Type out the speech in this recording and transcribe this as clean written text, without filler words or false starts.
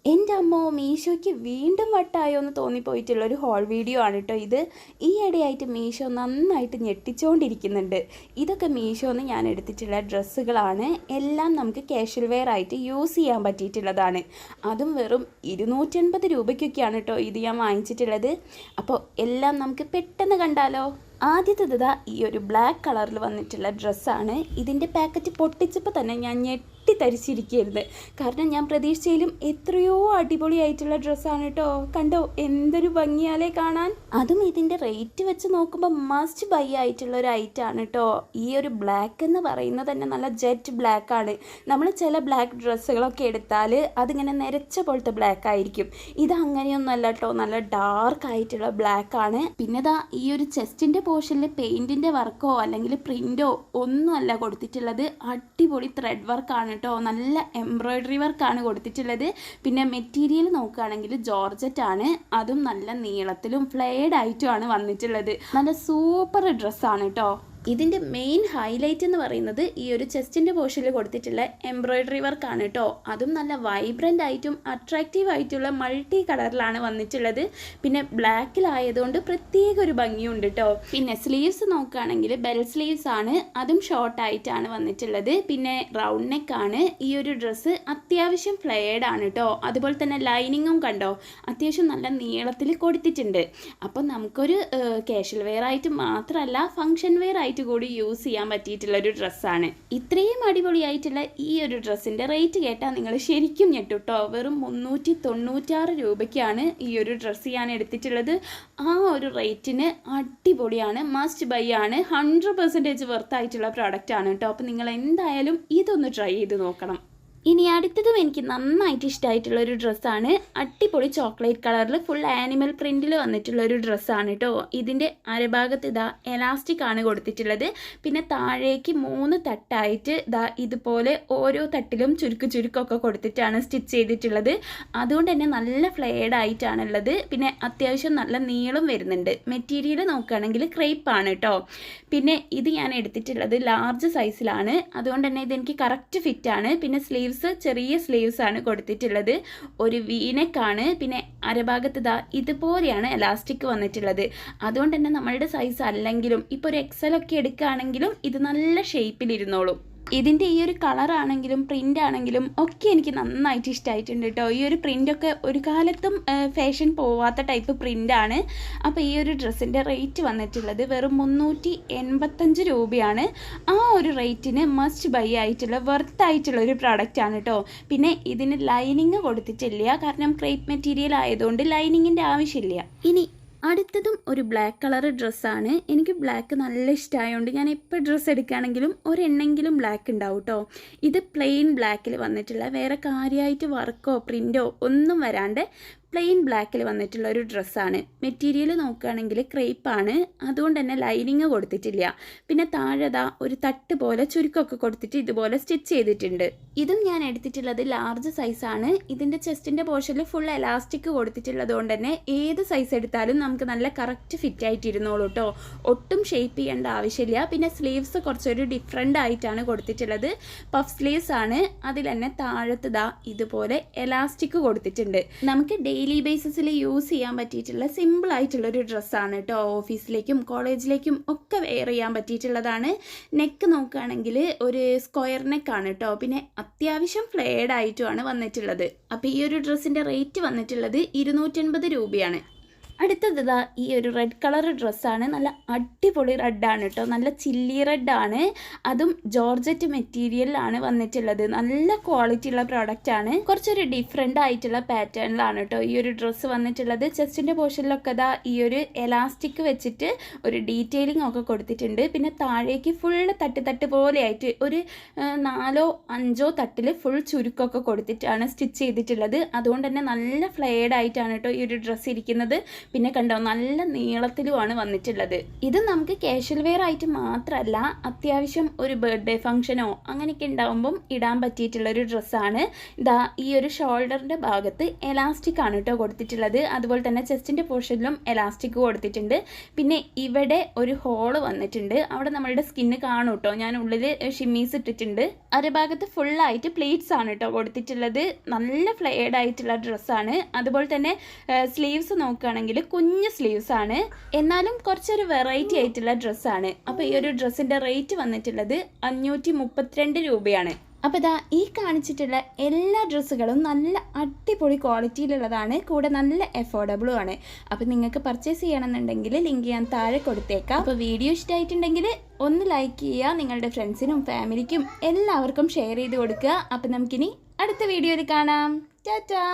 എൻ്റെ അമ്മോ മീഷോയ്ക്ക് വീണ്ടും വട്ടായോ എന്ന് തോന്നിപ്പോയിട്ടുള്ള ഒരു ഹോൾ വീഡിയോ ആണ് കേട്ടോ ഇത്. ഈ ഇടയായിട്ട് മീഷോ നന്നായിട്ട് ഞെട്ടിച്ചുകൊണ്ടിരിക്കുന്നുണ്ട്. ഇതൊക്കെ മീഷോന്ന് ഞാൻ എടുത്തിട്ടുള്ള ഡ്രസ്സുകളാണ്. എല്ലാം നമുക്ക് കാഷ്വൽ വെയർ ആയിട്ട് യൂസ് ചെയ്യാൻ പറ്റിയിട്ടുള്ളതാണ്. അതും വെറും 280 രൂപയ്ക്കൊക്കെയാണ് കേട്ടോ ഇത് ഞാൻ വാങ്ങിച്ചിട്ടുള്ളത്. അപ്പോൾ എല്ലാം നമുക്ക് പെട്ടെന്ന് കണ്ടാലോ. ആദ്യത്തേത് ഈ ഒരു ബ്ലാക്ക് കളറിൽ വന്നിട്ടുള്ള ഡ്രസ്സാണ്. ഇതിൻ്റെ പാക്കറ്റ് പൊട്ടിച്ചപ്പോൾ തന്നെ ഞാൻ ഞെട്ടിത്തരിച്ചിരിക്കുകയായിരുന്നു. കാരണം ഞാൻ പ്രതീക്ഷിച്ചതിലും എത്രയോ അടിപൊളിയായിട്ടുള്ള ഡ്രസ്സാണ് കേട്ടോ. കണ്ടോ എന്തൊരു ഭംഗിയാലേ കാണാൻ. അതും ഇതിൻ്റെ റേറ്റ് വെച്ച് നോക്കുമ്പോൾ മസ്റ്റ് ബൈ ആയിട്ടുള്ള ഒരു ഐറ്റമാണ് കേട്ടോ. ഈ ഒരു ബ്ലാക്ക് എന്ന് പറയുന്നത് തന്നെ നല്ല ജെറ്റ് ബ്ലാക്ക് ആണ്. നമ്മൾ ചില ബ്ലാക്ക് ഡ്രസ്സുകളൊക്കെ എടുത്താൽ അതിങ്ങനെ നിരച്ച പോലത്തെ ബ്ലാക്ക് ആയിരിക്കും. ഇത് അങ്ങനെയൊന്നുമല്ല കേട്ടോ, നല്ല ഡാർക്ക് ആയിട്ടുള്ള ബ്ലാക്ക് ആണ്. പിന്നെ ദാ ഈ ഒരു ചെസ്റ്റിൻ്റെ പോർഷനിൽ പെയിൻറ്റിൻ്റെ വർക്കോ അല്ലെങ്കിൽ പ്രിൻറ്റോ ഒന്നുമല്ല കൊടുത്തിട്ടുള്ളത്. അടിപൊളി ത്രെഡ് വർക്കാണ് കേട്ടോ, നല്ല എംബ്രോയ്ഡറി വർക്കാണ് കൊടുത്തിട്ടുള്ളത്. പിന്നെ മെറ്റീരിയൽ നോക്കുകയാണെങ്കിൽ ജോർജറ്റ് ആണ്. അതും നല്ല നീളത്തിലും ഫ്ലെയർഡ് ആയിട്ടുമാണ് വന്നിട്ടുള്ളത്. നല്ല സൂപ്പർ ഡ്രസ്സാണ് കേട്ടോ. ഇതിൻ്റെ മെയിൻ ഹൈലൈറ്റ് എന്ന് പറയുന്നത് ഈ ഒരു ചെസ്റ്റിൻ്റെ പോർഷനിൽ കൊടുത്തിട്ടുള്ള എംബ്രോയ്ഡറി വർക്കാണ് കേട്ടോ. അതും നല്ല വൈബ്രൻ്റ് ആയിട്ടും അട്രാക്റ്റീവ് ആയിട്ടുള്ള മൾട്ടി കളറിലാണ് വന്നിട്ടുള്ളത്. പിന്നെ ബ്ലാക്കിലായതുകൊണ്ട് പ്രത്യേക ഒരു ഭംഗിയുണ്ട് കേട്ടോ. പിന്നെ സ്ലീവ്സ് നോക്കുകയാണെങ്കിൽ ബെൽ സ്ലീവ്സ് ആണ്. അതും ഷോർട്ടായിട്ടാണ് വന്നിട്ടുള്ളത്. പിന്നെ റൗണ്ട് നെക്ക് ആണ്. ഈ ഒരു ഡ്രസ്സ് അത്യാവശ്യം ഫ്ലെയർഡ് ആണ് കേട്ടോ. അതുപോലെ തന്നെ ലൈനിങ്ങും കണ്ടോ അത്യാവശ്യം നല്ല നീളത്തിൽ കൊടുത്തിട്ടുണ്ട്. അപ്പം നമുക്കൊരു കാഷ്വൽ വെയർ ആയിട്ട് മാത്രമല്ല ഫങ്ഷൻ വെയർ ആയിട്ട് കൂടി യൂസ് ചെയ്യാൻ പറ്റിയിട്ടുള്ള ഒരു ഡ്രസ്സാണ്. ഇത്രയും അടിപൊളിയായിട്ടുള്ള ഈ ഒരു ഡ്രസ്സിൻ്റെ റേറ്റ് കേട്ടാൽ നിങ്ങൾ ശരിക്കും ഞെട്ടുട്ടോ. വെറും 396 രൂപയ്ക്കാണ് ഈ ഒരു ഡ്രസ്സ് ഞാൻ എടുത്തിട്ടുള്ളത്. ആ ഒരു റേറ്റിന് അടിപൊളിയാണ്, മസ്റ്റ് ബൈ ആണ്, 100% വെർത്തായിട്ടുള്ള പ്രോഡക്റ്റ് ആണ് കേട്ടോ. അപ്പോൾ നിങ്ങൾ എന്തായാലും ഇതൊന്ന് ട്രൈ ചെയ്ത് നോക്കണം. ഇനി അടുത്തതും എനിക്ക് നന്നായിട്ട് ഇഷ്ടമായിട്ടുള്ളൊരു ഡ്രസ്സാണ്. അടിപൊളി ചോക്ലേറ്റ് കളറിൽ ഫുൾ ആനിമൽ പ്രിൻറ്റിൽ വന്നിട്ടുള്ളൊരു ഡ്രസ്സാണ് കേട്ടോ. ഇതിൻ്റെ അരഭാഗത്ത് ഇതാ എലാസ്റ്റിക് ആണ് കൊടുത്തിട്ടുള്ളത്. പിന്നെ താഴേക്ക് 3 തട്ടായിട്ട് ഇതാ ഇതുപോലെ ഓരോ തട്ടിലും ചുരുക്കൊക്കെ കൊടുത്തിട്ടാണ് സ്റ്റിച്ച് ചെയ്തിട്ടുള്ളത്. അതുകൊണ്ട് തന്നെ നല്ല ഫ്ലെയർഡ് ആയിട്ടാണുള്ളത്. പിന്നെ അത്യാവശ്യം നല്ല നീളം വരുന്നുണ്ട്. മെറ്റീരിയൽ നോക്കുകയാണെങ്കിൽ ക്രേപ്പ് ആണ് കേട്ടോ. പിന്നെ ഇത് ഞാൻ എടുത്തിട്ടുള്ളത് ലാർജ് സൈസിലാണ്. അതുകൊണ്ട് തന്നെ ഇതെനിക്ക് കറക്റ്റ് ഫിറ്റാണ്. പിന്നെ സ്ലീവ്സ് ചെറിയ സ്ലീവ്സ് ആണ് കൊടുത്തിട്ടുള്ളത്. ഒരു വീനെക്കാണ്. പിന്നെ അരഭാഗത്ത് ഇതാ ഇതുപോലെയാണ് എലാസ്റ്റിക് വന്നിട്ടുള്ളത്. അതുകൊണ്ട് തന്നെ നമ്മളുടെ സൈസ് അല്ലെങ്കിലും ഇപ്പോൾ ഒരു എക്സലൊക്കെ എടുക്കുകയാണെങ്കിലും ഇത് നല്ല ഷേപ്പിലിരുന്നോളും. ഇതിൻ്റെ ഈ ഒരു കളറാണെങ്കിലും പ്രിൻ്റ് ആണെങ്കിലും ഒക്കെ എനിക്ക് നന്നായിട്ട് ഇഷ്ടമായിട്ടുണ്ട് കേട്ടോ. ഈ ഒരു പ്രിൻ്റൊക്കെ ഒരു കാലത്തും ഫാഷൻ പോവാത്ത ടൈപ്പ് പ്രിൻ്റാണ്. അപ്പോൾ ഈ ഒരു ഡ്രസ്സിൻ്റെ റേറ്റ് വന്നിട്ടുള്ളത് വെറും 385 രൂപയാണ്. ആ ഒരു റേറ്റിന് മസ്റ്റ് ബൈ ആയിട്ടുള്ള വെർത്തായിട്ടുള്ള ഒരു പ്രോഡക്റ്റാണ് കേട്ടോ. പിന്നെ ഇതിന് ലൈനിങ് കൊടുത്തിട്ടില്ല, കാരണം ക്രേപ്പ് മെറ്റീരിയൽ ആയതുകൊണ്ട് ലൈനിങ്ങിൻ്റെ ആവശ്യമില്ല. ഇനി അടുത്തതും ഒരു ബ്ലാക്ക് കളർ ഡ്രസ്സാണ്. എനിക്ക് ബ്ലാക്ക് നല്ല ഇഷ്ടമായതുകൊണ്ട് ഞാൻ എപ്പോൾ ഡ്രസ്സ് എടുക്കുകയാണെങ്കിലും ഒരെണ്ണെങ്കിലും ബ്ലാക്ക് ഉണ്ടാവും കേട്ടോ. ഇത് പ്ലെയിൻ ബ്ലാക്കിൽ വന്നിട്ടുള്ള വേറെ കാര്യമായിട്ട് വർക്കോ പ്രിൻ്റോ ഒന്നും വരാണ്ട് പ്ലെയിൻ ബ്ലാക്കിൽ വന്നിട്ടുള്ള ഒരു ഡ്രസ്സാണ്. മെറ്റീരിയൽ നോക്കുകയാണെങ്കിൽ ക്രേപ്പാണ്. അതുകൊണ്ട് തന്നെ ലൈനിങ് കൊടുത്തിട്ടില്ല. പിന്നെ താഴെതാ ഒരു തട്ട് പോലെ ചുരുക്കൊക്കെ കൊടുത്തിട്ട് ഇതുപോലെ സ്റ്റിച്ച് ചെയ്തിട്ടുണ്ട്. ഇതും ഞാൻ എടുത്തിട്ടുള്ളത് ലാർജ് സൈസാണ്. ഇതിൻ്റെ ചെസ്റ്റിൻ്റെ പോർഷനിൽ ഫുൾ എലാസ്റ്റിക് കൊടുത്തിട്ടുള്ളത് കൊണ്ട് തന്നെ ഏത് സൈസ് എടുത്താലും നമുക്ക് നല്ല കറക്റ്റ് ഫിറ്റ് ആയിട്ടിരുന്നോളൂ കേട്ടോ. ഒട്ടും ഷേപ്പ് ചെയ്യേണ്ട ആവശ്യമില്ല. പിന്നെ സ്ലീവ്സ് കുറച്ചൊരു ഡിഫറെൻ്റ് ആയിട്ടാണ് കൊടുത്തിട്ടുള്ളത്. പഫ് സ്ലീവ്സ് ആണ്. അതിൽ തന്നെ താഴത്തതാ ഇതുപോലെ എലാസ്റ്റിക് കൊടുത്തിട്ടുണ്ട്. നമുക്ക് ഡെയിലി ബേസിസിൽ യൂസ് ചെയ്യാൻ പറ്റിയിട്ടുള്ള സിമ്പിൾ ആയിട്ടുള്ളൊരു ഡ്രസ്സാണ് കേട്ടോ. ഓഫീസിലേക്കും കോളേജിലേക്കും ഒക്കെ വെയർ ചെയ്യാൻ പറ്റിയിട്ടുള്ളതാണ്. നെക്ക് നോക്കുകയാണെങ്കിൽ ഒരു സ്ക്വയർ നെക്കാണ് കേട്ടോ. പിന്നെ അത്യാവശ്യം ഫ്ലെയർഡ് ആയിട്ടുമാണ് വന്നിട്ടുള്ളത്. അപ്പോൾ ഈ ഒരു ഡ്രസ്സിൻ്റെ റേറ്റ് വന്നിട്ടുള്ളത് 280 രൂപയാണ്. അടുത്തത് ഈ ഒരു റെഡ് കളർ ഡ്രസ്സാണ്. നല്ല അടിപൊളി റെഡാണ് കേട്ടോ. നല്ല ചില്ലി റെഡാണ്. അതും ജോർജറ്റ് മെറ്റീരിയലിലാണ് വന്നിട്ടുള്ളത്. നല്ല ക്വാളിറ്റി ഉള്ള പ്രോഡക്റ്റാണ്. കുറച്ചൊരു ഡിഫറെൻ്റ് ആയിട്ടുള്ള പാറ്റേണിലാണ് കേട്ടോ ഈ ഒരു ഡ്രസ്സ് വന്നിട്ടുള്ളത്. ചെസ്റ്റിൻ്റെ പോർഷനിലൊക്കെ ഈ ഒരു എലാസ്റ്റിക് വെച്ചിട്ട് ഒരു ഡീറ്റെയിലിംഗ് ഒക്കെ കൊടുത്തിട്ടുണ്ട്. പിന്നെ താഴേക്ക് ഫുള്ള് തട്ട് പോലെയായിട്ട് ഒരു 4-5 തട്ടിൽ ഫുൾ ചുരുക്കൊക്കെ കൊടുത്തിട്ടാണ് സ്റ്റിച്ച് ചെയ്തിട്ടുള്ളത്. അതുകൊണ്ട് തന്നെ നല്ല ഫ്ലെയർഡ് ആയിട്ടാണ് കേട്ടോ ഈ ഒരു ഡ്രസ്സ് ഇരിക്കുന്നത്. പിന്നെ കണ്ടോ നല്ല നീളത്തിലുമാണ് വന്നിട്ടുള്ളത്. ഇത് നമുക്ക് കാഷ്വൽ വെയർ ആയിട്ട് മാത്രമല്ല, അത്യാവശ്യം ഒരു ബർത്ത്ഡേ ഫംഗ്ഷനോ അങ്ങനെയൊക്കെ ഉണ്ടാകുമ്പം ഇടാൻ പറ്റിയിട്ടുള്ളൊരു ഡ്രസ്സാണ്. ഇതാ ഈ ഒരു ഷോൾഡറിൻ്റെ ഭാഗത്ത് എലാസ്റ്റിക് ആണ് കേട്ടോ കൊടുത്തിട്ടുള്ളത്. അതുപോലെ തന്നെ ചെസ്റ്റിൻ്റെ പോർഷനിലും എലാസ്റ്റിക് കൊടുത്തിട്ടുണ്ട്. പിന്നെ ഇവിടെ ഒരു ഹോള് വന്നിട്ടുണ്ട്, അവിടെ നമ്മളുടെ സ്കിന്ന് കാണും കേട്ടോ. ഞാൻ ഉള്ളിൽ ഷിമ്മീസ് ഇട്ടിട്ടുണ്ട്. അരഭാഗത്ത് ഫുള്ളായിട്ട് പ്ലീറ്റ്സ് ആണ് കേട്ടോ കൊടുത്തിട്ടുള്ളത്. നല്ല ഫ്ലെയർഡ് ആയിട്ടുള്ള ഡ്രസ്സാണ്. അതുപോലെ തന്നെ സ്ലീവ്സ് നോക്കുകയാണെങ്കിൽ കുഞ്ഞ് സ്ലീവ്സ് ആണ്, എന്നാലും കുറച്ചൊരു വെറൈറ്റി ആയിട്ടുള്ള ഡ്രസ്സാണ്. അപ്പോൾ ഈ ഒരു ഡ്രസ്സിൻ്റെ റേറ്റ് വന്നിട്ടുള്ളത് 532 രൂപയാണ്. അപ്പോൾ ഇതാ ഈ കാണിച്ചിട്ടുള്ള എല്ലാ ഡ്രസ്സുകളും നല്ല അടിപൊളി ക്വാളിറ്റിയിലുള്ളതാണ്, കൂടെ നല്ല അഫോർഡബിളും ആണ്. അപ്പോൾ നിങ്ങൾക്ക് പർച്ചേസ് ചെയ്യണമെന്നുണ്ടെങ്കിൽ ലിങ്ക് ഞാൻ താഴെ കൊടുത്തേക്കാം. അപ്പോൾ വീഡിയോ ഇഷ്ടമായിട്ടുണ്ടെങ്കിൽ ഒന്ന് ലൈക്ക് ചെയ്യുക, നിങ്ങളുടെ ഫ്രണ്ട്സിനും ഫാമിലിക്കും എല്ലാവർക്കും ഷെയർ ചെയ്ത് കൊടുക്കുക. അപ്പോൾ നമുക്കിനി അടുത്ത വീഡിയോയിൽ കാണാം. ടാറ്റാ.